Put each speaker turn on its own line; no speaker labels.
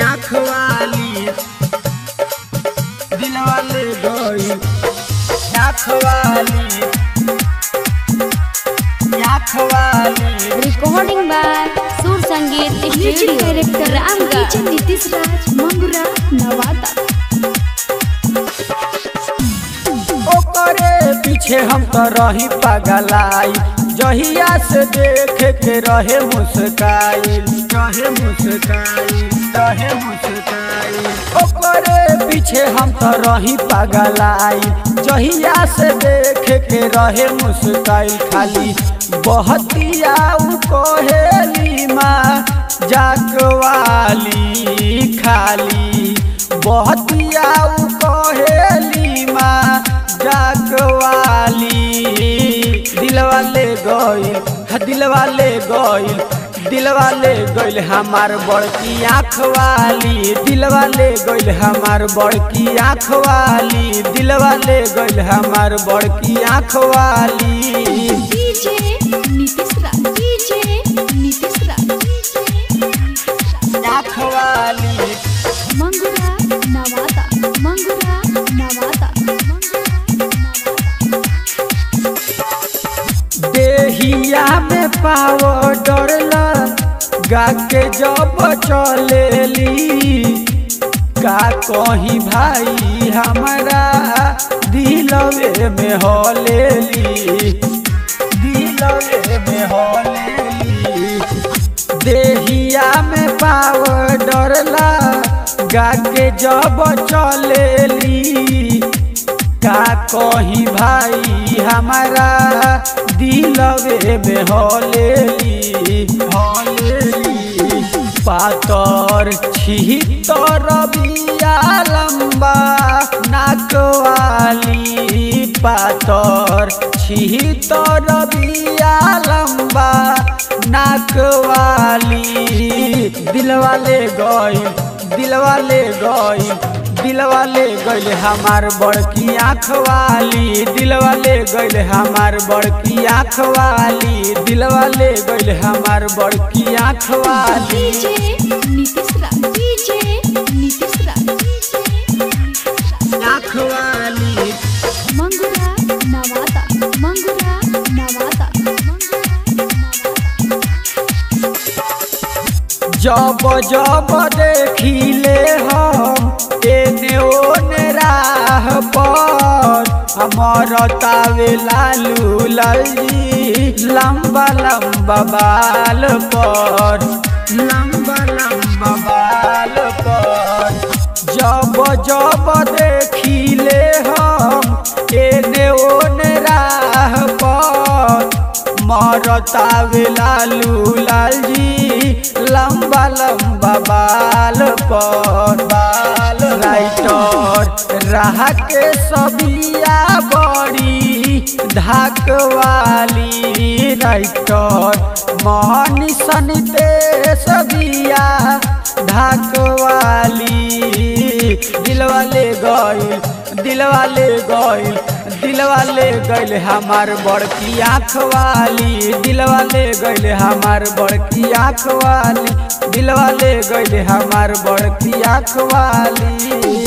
आँख वाली दिलवा ले गई आँख वाली
रिकॉर्डिंग बाय सुर संगीत स्टूडियो डायरेक्टर रामगढ़ नीतीश राज मंगुरा नवादा।
ओकरे पीछे हम तो रही पगलाई जहिया से देख के रहे मुस्काई ओकरे पीछे हम तो रही पगलाई जहिया से देख के रहे मुस्काई खाली बहतिया कोहेली माँ जागवाली खाली बहतिया कोहेली माँ जागवाली दिलवा ले गइल हमार बड़की आँख वाली दिलवा ले गइल हमार बड़की आँख वाली दिलवा ले गइल हमार बड़की आँख वाली।
डीजे नीतीश राज
आँख वाली
मंगुरा नवादा
देहिया में पाउडर लगा के जब चलेली का कहीं भाई हमारा दिलवे में हलेली देहिया में पाउडर लगा के जब चलेली का कहीं भाई हमारा दिलवे में हलेली पातर छितर बिया लंबा नाक वाली पातर छितर बिया लंबा नाक वाली दिलवा ले गइल हमार बड़की आँख वाली दिलवा ले गइल हमार बड़की आँख वाली दिलवा ले गइल हमार बड़की आँख वाली।
नीतीश राज
आँख वाली
मंगुरा नवादा
जब देखिले हम एने ओने राह पर हमर तावे लालू लाली लंबा बाल पर जब देखिले हम एने ओने राह पर मरतावे लालू लाली लंबा बाल पर राइटर राह के सबिया बड़ी धाक वाली राइटर मन सनिते सबिया धाक वाली दिलवा ले गइल हमार बड़की आँख वाली दिलवा ले गइल हमार बड़की आँख वाली दिलवा ले गइल हमार बड़की आँख वाली।